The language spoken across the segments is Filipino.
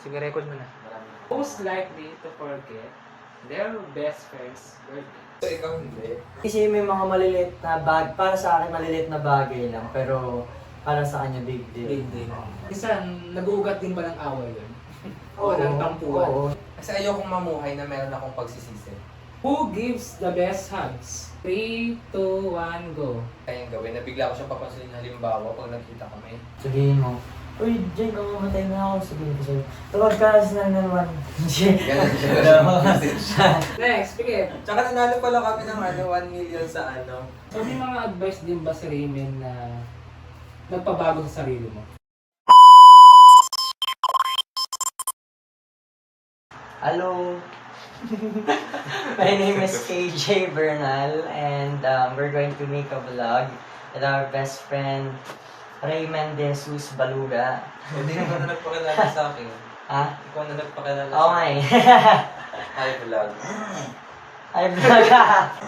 Sige, record mo na. Most likely to forget their best friend's birthday. So, ikaw hindi. Kasi may mga maliliit na para sa akin maliliit na bagay lang, pero para sa kanya big deal. Big deal. Minsan, nag-uugat din ba ng away yun? O ng tampuan? Oo. Kasi ayokong mamuhay na meron akong pagsisisi. Who gives the best hugs? 3, 2, 1, go. Kaya yung gawin, nabigla ko siya papansinin halimbawa pag nakita kami. Sabihin mo, uy, Jay, mamamatay na ako. Sabihin ko sa'yo, tawag ka sa 911. Ganun siya. Next, sige. Tsaka nanalo pala kami ng 1 million sa ano. So, may mga advice din ba si Raymond na nagpabago sa sarili mo? Hello. My name is KJ Bernal and we're going to make a vlog with our best friend Raymond De Jesus Baluga. Hindi naman na nagpakilala sa akin. Ha? Ikaw na nagpakilala Oo sa nga akin. eh. Hi vlog. Ay, vlog.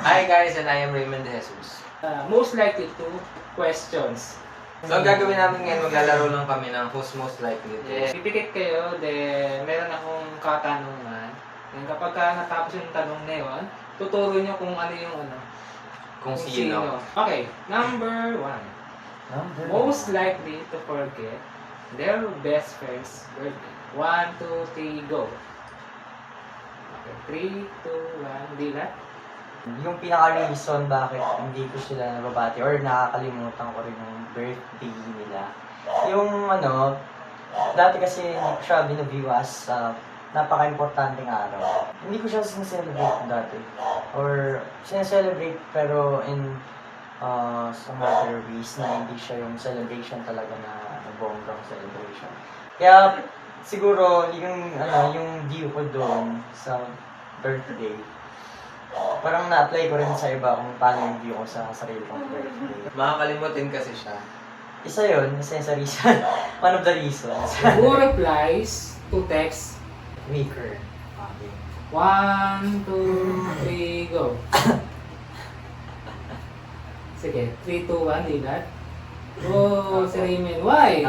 Hi guys, and I am Raymond De Jesus. Most likely to questions. So ang gagawin namin ngayon, maglalaro lang kami ng who's most likely to. Yeah. Pipikit kayo, then meron akong katanungan. Then kapag natapos yung tanong na yun, tuturo nyo kung ano yung ano. Kung sino. Okay, number 1. Most likely to forget their best friend's birthday. 1, 2, 3, go. Okay, 3, 2, 1, dilat. Yung pinaka-reason bakit hindi ko sila nababati or nakakalimutan ko rin yung birthday nila. Yung ano, dati kasi hindi ko siya binaview as napaka-importanting araw. Hindi ko siya sineselebrate dati. Or sineselebrate pero in some other ways na hindi siya yung celebration talaga na bonggang celebration. Kaya siguro yung yung view ko doon sa birthday, parang na-apply ko rin sa iba kung paano yung view ko sa sarili kong birthday. Makakalimutin kasi siya. Isa yun, isa yung sa reason. One of the reasons. Who replies to text? Weaker. Okay. 1, 2, 3, go. Sige, 3, 2, 1, dilat. Oh, si Raymond. Why?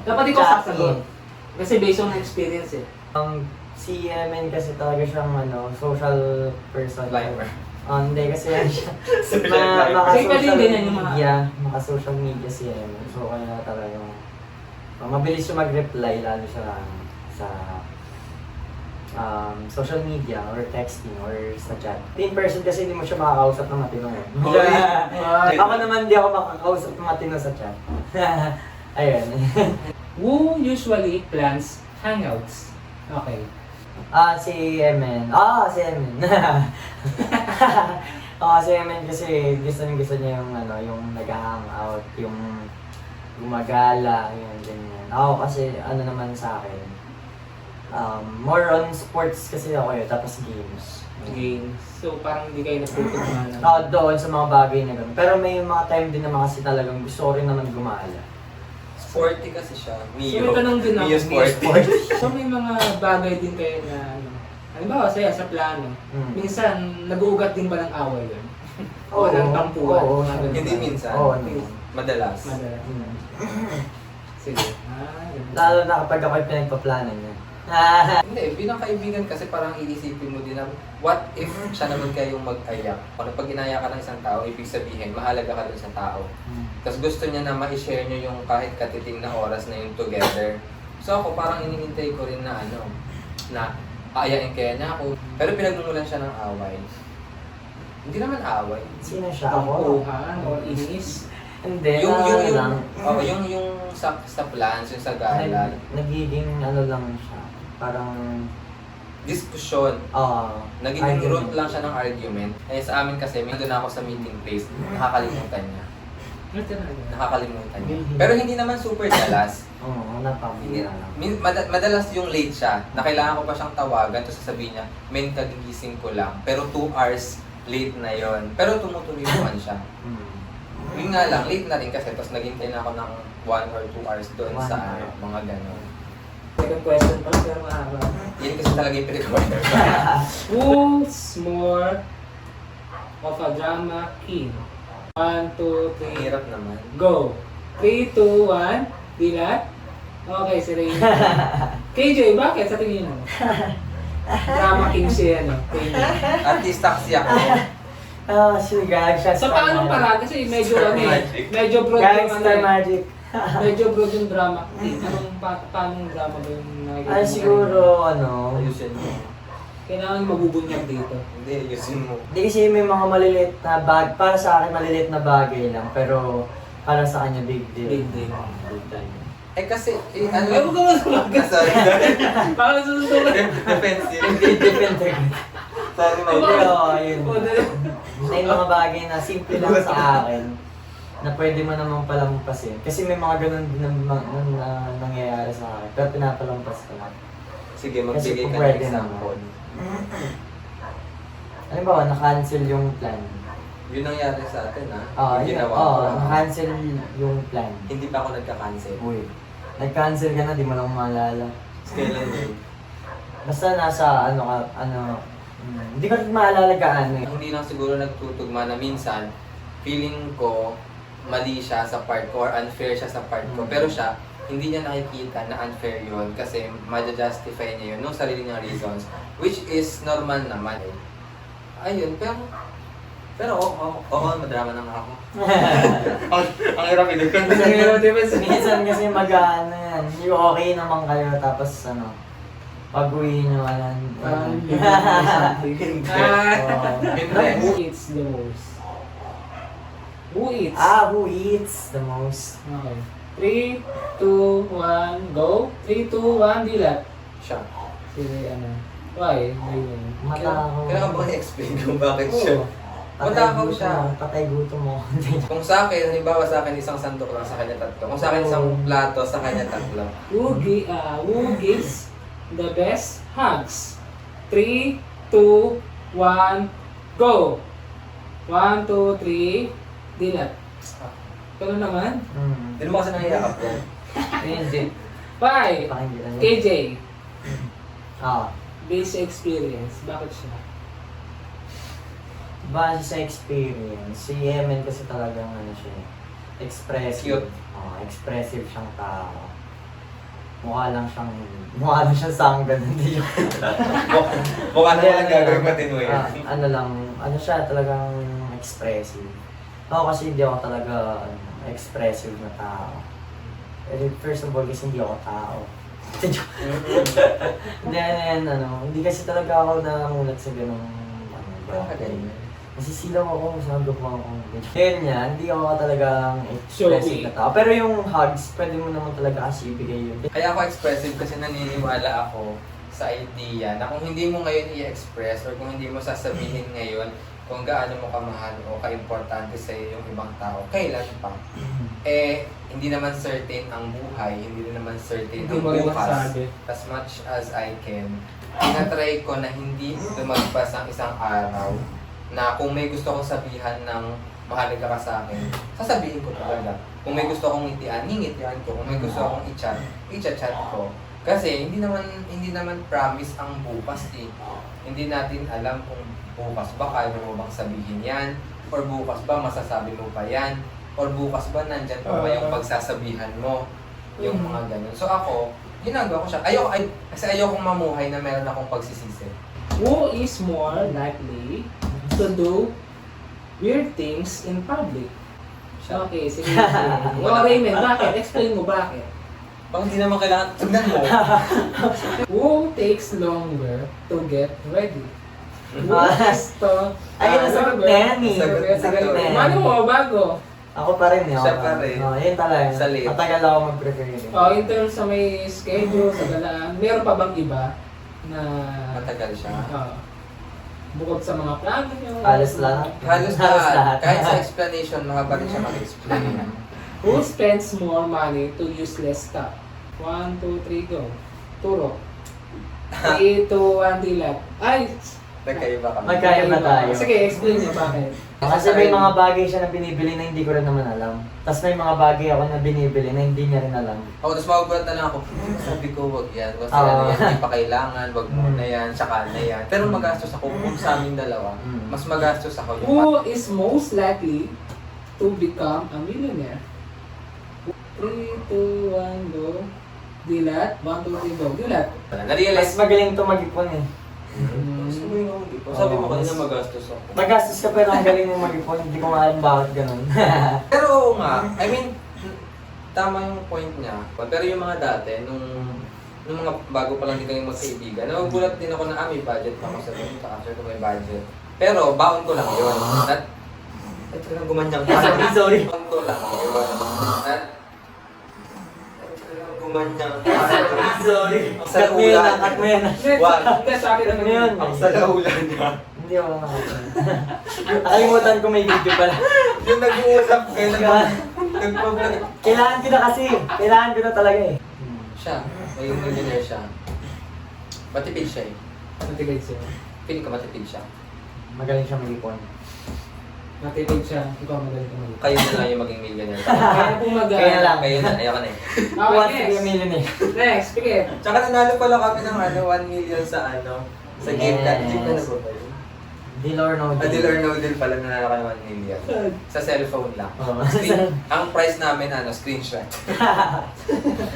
Dapat ikaw sasagot. Kasi based on experience eh. Si Emen kasi talaga siyang social person. Lifer. Hindi kasi yan siya. Kasi pwede yung ganyan yung mga... media, maka-social media si Emen. So kaya talagang mabilis siya mag-reply lalo siya sa social media or texting or sa chat. In person kasi hindi mo siya makakausap ng matino eh. Ako naman hindi ako makakausap ng matino sa chat. Ayun. Who usually plans hangouts? Okay. Si Emen. Si Emen. Si Emen kasi gusto niya yung yung nag-hangout, yung gumagala, yung ganyan. Ako kasi naman sa akin, more on sports kasi ako tapos games. Games. So parang hindi kayo nagtutugma Doon sa mga bagay na gano'n. Pero may mga time din naman kasi talagang gusto ko rin naman gumala. Sporty kasi siya. So may tanong din ako. Mio sporty. So may mga bagay din kayo na halimbawa sa plano. Minsan nag-uugat din ba ng away yun? O ng tampuan? Oo. Hindi minsan. Oo, Madalas. Sige. Lalo na kapag ako'y pinagpaplanan niya. Hindi, bilang kaibigan kasi parang iisipin mo din na what if siya naman kayong mag-ayak? Kung pag inaya ka ng isang tao, ibig sabihin, mahalaga ka dun sa tao. Tapos gusto niya na ma-share niyo yung kahit katiting na oras na yung together. So ako parang inihintay ko rin na na aayain kaya niya ako. Pero pinagmumulan siya ng away. Hindi naman away. Sino siya? Ako? Tampuhan o inis? Hindi, Yung lang. sa plans, yung sa gala. Nagiging lang siya. Parang Diskusyon. Nagiging argument. root lang siya ng argument. Eh sa amin kasi, may doon ako sa meeting place, nakakalimutan niya. Nakakalimutan niya. Pero hindi naman super dalas. Oo, napamilya lang. Madalas yung late siya, na kailangan ko pa siyang tawagan, tapos sasabihin niya, men, kagigising ko lang. Pero 2 hours late na yon. Pero tumutuloy naman siya. Yun nga lang, late na rin kasi, tapos naghintay na ako ng 1 or 2 hours doon sa mga gano'n. Second question pa, pero mahaba. Yan kasi talaga yung pinag-order. Who's more of a drama king? 1, 2, 3, Hirap naman. go! 3, 2, 1, dilat. Okay, si Raymond. KJ, bakit sa tingin mo? Drama king siya, ano? KJ. Artista kasi ako. Sige, siya. Sa paanong paraan? Kasi medyo ano eh, medyo broad yung ano Gangster eh. magic. Medyo broad yung drama. Anong paanong drama ba yung nakikita mo? Siguro, Ayusin mo. Kailangan mabubunyag dito. Hindi, ayusin mo. Hindi kasi may mga maliliit na bag, para sa akin maliliit na bagay lang, pero para sa kanya big deal. Big deal. Big time. Kasi, Ay, huwag ka masumagkas. Sorry. Baka susunod. Defensive. Hindi, depende. Sorry, my Pero, bad. ayun. O, dali. May mga bagay na simple lang sa akin na pwede mo namang palampasin. Kasi may mga ganun din na nangyayari sa akin. Pero pinapalampas ko lang. Sige, Kasi magbigay kung ka ng pwede example. Ano ba, na-cancel yung plan. Yun nangyari sa atin, ha? Oo, Yung ginawa ko. na-cancel yung plan. Hindi pa ako nagka-cancel. Uy, nag-cancel ka na, di mo lang maalala. Kailan yun? Basta nasa, hindi ko rin maalala gaano eh. Hindi lang siguro nagtutugma na minsan, feeling ko mali siya sa part ko or unfair siya sa part ko. Pero siya, hindi niya nakikita na unfair yun kasi ma-justify niya yun nung sarili niyang reasons, which is normal naman eh. Ayun, pero madrama naman ako. ang hirap Minsan kasi mag-ano yan, yung okay naman kayo tapos pag-uwi nyo Parang ano. something. Who Hindi. eats the most? Who eats? Who eats the most? Okay. 3, 2, 1, go. 3, 2, 1, dilat. Siya. Sili, ano. Why? Ayun. Matakaw. Kailangan ba i-explain kung bakit siya? Oo. Matakaw siya. Patay gutom mo. Kung sa akin, halimbawa sa akin isang sandok lang, sa kanya tatlo. Kung sa akin isang plato, sa kanya tatlo. Who gives the best hugs? 3, 2, 1, go. 1, 2, 3, dilat. Ganun naman. Hindi mo kasi nangiyakap yan. Hindi. 5. Pakinggan niyo. KJ. Base experience. Bakit siya? Base sa experience, si Yemen kasi talagang siya, expressive. Cute. Expressive siyang tao. Mukha lang siyang sanggol, hindi yun. Mukha na Hindi, lang gagawin ko din mo siya talagang expressive. Ako kasi hindi ako talaga expressive na tao. First of all, kasi hindi ako tao. Then, hindi kasi talaga ako namulat sa ganung bagay. Nasisilaw ako, sabi ko ako. Kaya niya, hindi ako talagang expressive na tao. Pero yung hugs, pwede mo naman talaga kasi ibigay yun. Kaya ako expressive kasi naniniwala ako sa idea na kung hindi mo ngayon i-express or kung hindi mo sasabihin ngayon kung gaano mo kamahal o ka-importante sa iyo yung ibang tao, kailan pa? Hindi naman certain ang buhay, hindi naman certain ang bukas. As much as I can, tinatry ko na hindi lumagpas ang isang araw na kung may gusto kong sabihan ng mahalaga ka sa akin, sasabihin ko talaga. Kung may gusto kong ngitian, ngingitian ko. Kung may gusto akong i-chat, i-chat ko. Kasi hindi naman promise ang bukas eh. Hindi natin alam kung bukas ba kaya mo bang sabihin yan, or bukas ba masasabi mo pa yan, or bukas ba nandyan pa ba yung pagsasabihan mo, yung mga ganun. So ako, ginagawa ko siya. Kasi ayokong mamuhay na meron akong pagsisisi. Who is more likely to do weird things in public? Okay, sige. Raymond, bakit? Explain mo bakit. Pag hindi naman kailangan, tignan mo. Who takes longer to get ready? Who is to... Ay, nasagot na yan eh. Nasagot na yan. Ano mo, bago? Ako pa rin eh. Siya pa rin. Yun talaga. Sa late. Matagal ako mag-prepare. In terms sa may schedule, sa galaan, meron pa bang iba na... Matagal siya. Bukod sa mga plano nyo? Halos lahat. Halos lahat. Kahit sa explanation, mahaba rin siya mag-explain. Who spends more money to useless stuff? 1, 2, 3, go. Turo. 3, 2, 1, dilat. Ay! Nagkaiba kami. Magkaiba tayo. Sige, explain niyo bakit. Kasi may mga bagay siya na binibili na hindi ko rin naman alam. Tapos may mga bagay ako na binibili na hindi niya rin alam. Tapos magugulat na lang ako, sabi ko, wag yan. Kasi hindi pa kailangan, wag muna yan, tsaka na yan. Pero magastos ako kung sa aming dalawa. Mas magastos ako. Who is most likely to become a millionaire? 3, 2, 1, go. Dilat. 1, 2, 3, go. Dilat. Mas Na-realize magaling to mag-ipon eh. Gusto mo yung mag-ipon? Sabi mo kanina magastos ako. Magastos ka pero ang galing mo mag-ipon. Hindi ko nga alam bakit ganun. Pero oo nga, I mean, tama yung point niya. Pero yung mga dati, nung mga bago pa lang din kayong magkaibigan, nagugulat din ako na may budget pa ako sa ganito, after ko may budget. Pero baon ko lang yun. At, ay, talagang gumanyang Sorry. Baon ko lang yun. At, talagang gumanyang Sorry. Sa Cut mo yun ulan. cut mo yun Wag. Hindi, sa akin Cut mo yun. Ang salaulan niya. Hindi ako nakakita. Nakalimutan ko may video pala. Yung nag-uusap kayo, nag-vlog. Kailangan ko na kasi. Kailangan ko na talaga eh. Siya, may millionaire siya. Matipid siya eh. Matipid siya. Feeling ko matipid siya. Magaling siya mag-ipon. Matipid siya. Ikaw magaling ka mag Kayo na lang yung maging millionaire. Kaya pumaga. Kaya lang. Kayo na, ayoko na eh. Okay, Sige, next. million eh. Next, pikit. Tsaka nanalo pala kami ng 1 million sa sa game na. Yes. Game na ba ba yun? Deal or no deal. Deal or no deal pala nanalo kami ng 1 million. Sa cellphone lang. Oo. Ang price namin, screenshot.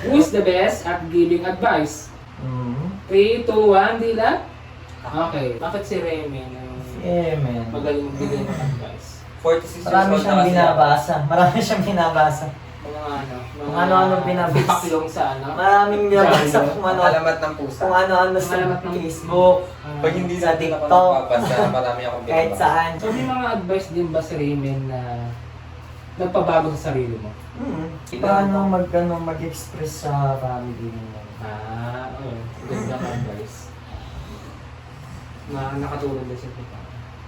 Who is the best at giving advice? Mhm. 3, 2, 1, Dilat. Okay. Bakit si Remy ang Yeah, man. magaling magbigay ng advice? 46 years Marami old siyang na kasi. binabasa. Marami siyang binabasa. Mga ano? Kung ano-ano binabasa. Paklong sa ano? Maraming binabasa kung ano. Alamat ng pusa. Kung ano-ano sa Malamat ng- Facebook. Pag hindi Sa sa TikTok, TikTok. nagpapasa, marami akong Kahit binabasa. saan. So may mga advice din ba si Raymond na nagpabago sa sarili mo? Paano mag-express sa family mo? Oo. Gandang advice. Na nakatulong din sa kita.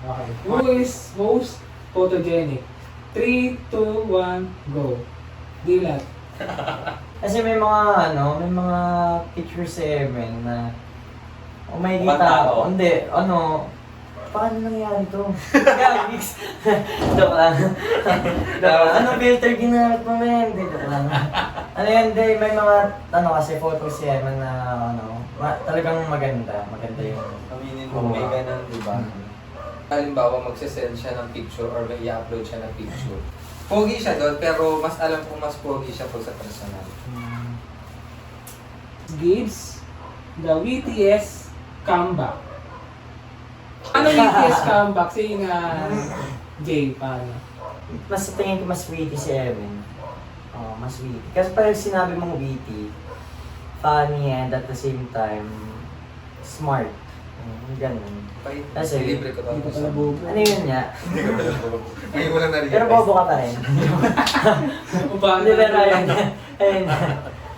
Okay. Who is most photogenic? 3, 2, 1, go. Dilat. Kasi may mga pictures sa Emen na may Mukhang kita tao. ako. Hindi, paano nangyari to? Gags. Joke lang. Anong filter ginamit mo, men? Hindi, joke lang. Hindi, may mga, kasi photos si Emen na, talagang maganda. Maganda yung, Aminin mo, may ganun, di ba? Halimbawa, magsisend siya ng picture or may i-upload siya ng picture. Pogi siya doon, pero mas alam kong mas pogi siya pag sa personal. Gives the WTS comeback. Ano WTS comeback? Sige nga, Jay, paano? mas sa tingin ko mas witty si Evan. Oh, mas witty. Kasi parang sinabi mong witty, funny and at the same time, smart. Ganun. Kasi, libre ko Hindi ko tapos. pala bobo. Ano yun nga? Hindi ko pala bobo. Ngayon mo lang narinig. Pero bobo ka pa rin. O paano? Hindi, pero ayun. Ayun.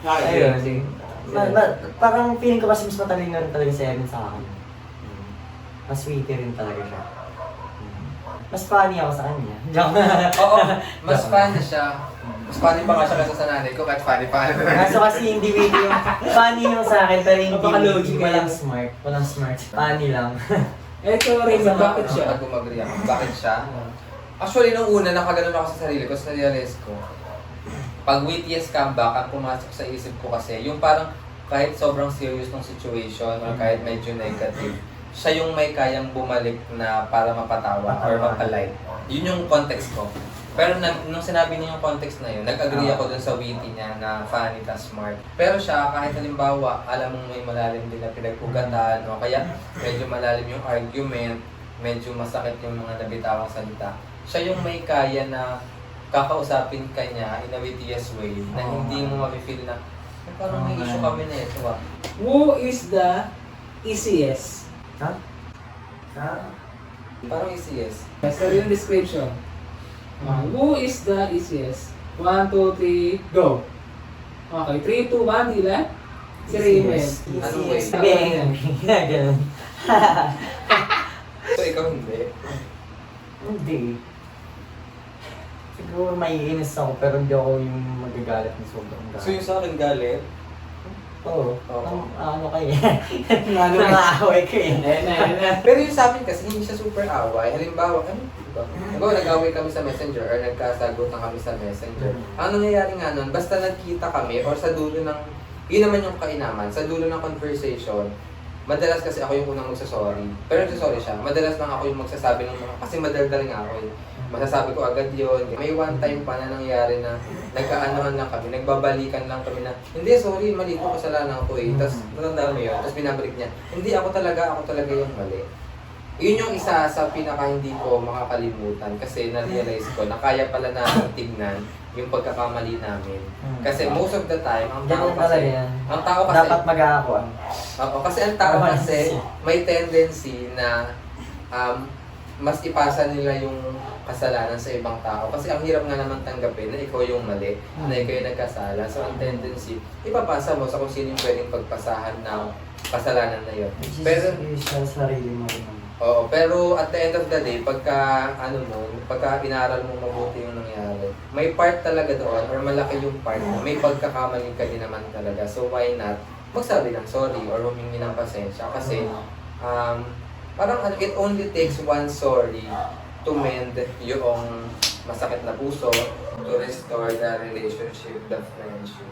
Okay, Ayun. sige. Parang feeling ko kasi mas matalino rin talaga si Evan sa akin. Mas witty rin talaga siya. Mas funny ako sa kanya. Joke. Oo, mas funny siya. Mas funny pa nga siya kasi sa nanay ko, kahit funny pa. Kaso kasi hindi witty yung funny yung sa akin, pero hindi Napaka-logic witty. Walang smart. Walang smart. Funny lang. Eto, Raymond, bakit siya? Pag gumagri ako. Bakit siya? Actually, nung una, nakaganon ako sa sarili ko, sa realize ko. Pag wittiest comeback, ang pumasok sa isip ko kasi, yung parang kahit sobrang serious ng situation or kahit medyo negative, siya yung may kayang bumalik na para mapatawa or mapalight. Yun yung context ko. Pero nung sinabi niya yung context na yun, nag-agree ako dun sa witty niya na funny ka smart. Pero siya, kahit halimbawa, alam mong may malalim din na pinagpugatan, o kaya medyo malalim yung argument, medyo masakit yung mga nabitawang salita, siya yung may kaya na kakausapin ka niya in a wittiest way na hindi mo ma-feel na parang may issue kami na ito ah. Who is the easiest? Ha? Parang easiest. So, yung description. Who is the easiest? 1, 2, 3, go! Okay, 3, 2, 1, Dilat. Si Raymond. Anong way? Sabihin. Ganun. So ikaw hindi. Hindi. Siguro maiinis ako pero hindi ako yung magagalit ng sobrang galit. So yung sa akin galit, Oo. Oo. Ano kayo? Ano Nangaaway ko eh. pero yung sa amin kasi hindi siya super away. Halimbawa, diba? Halimbawa, nag-away kami sa messenger or nagkasagutan kami sa messenger. Ang nangyayari nga nun, basta nagkita kami or sa dulo ng, yun naman yung kainaman, sa dulo ng conversation, madalas kasi ako yung unang magsasorry. Pero nagsasorry siya. Madalas lang ako yung magsasabi ng mga, kasi madaldal nga ako eh. Masasabi ko agad yun. May one time pa na nangyari na nagkaanohan lang kami, nagbabalikan lang kami na, hindi, sorry, mali ko, kasalanan ko eh. Tapos, natandaan mo yun. Tapos binabalik niya, hindi, ako talaga yung mali. Yun yung isa sa pinaka hindi ko makakalimutan kasi na-realize ko na kaya pala namin tignan yung pagkakamali namin. Kasi most of the time, ang tao Ganun talaga kasi, yan. ang tao kasi, Dapat mag-aakuan. oo, kasi ang tao kasi may tendency na mas ipasa nila yung kasalanan sa ibang tao. Kasi ang hirap nga naman tanggapin na ikaw yung mali, na ikaw yung nagkasala. So ang tendency, ipapasa mo sa kung sino yung pwedeng pagpasahan ng kasalanan na yun. Pero, Sa sarili mo rin. oo, pero at the end of the day, pagka inaral mo mabuti yung nangyari, may part talaga doon, or malaki yung part na may pagkakamali ka din naman talaga. So why not magsabi ng sorry or humingi ng pasensya? Kasi parang it only takes one sorry to mend yung masakit na puso, to restore the relationship, the friendship.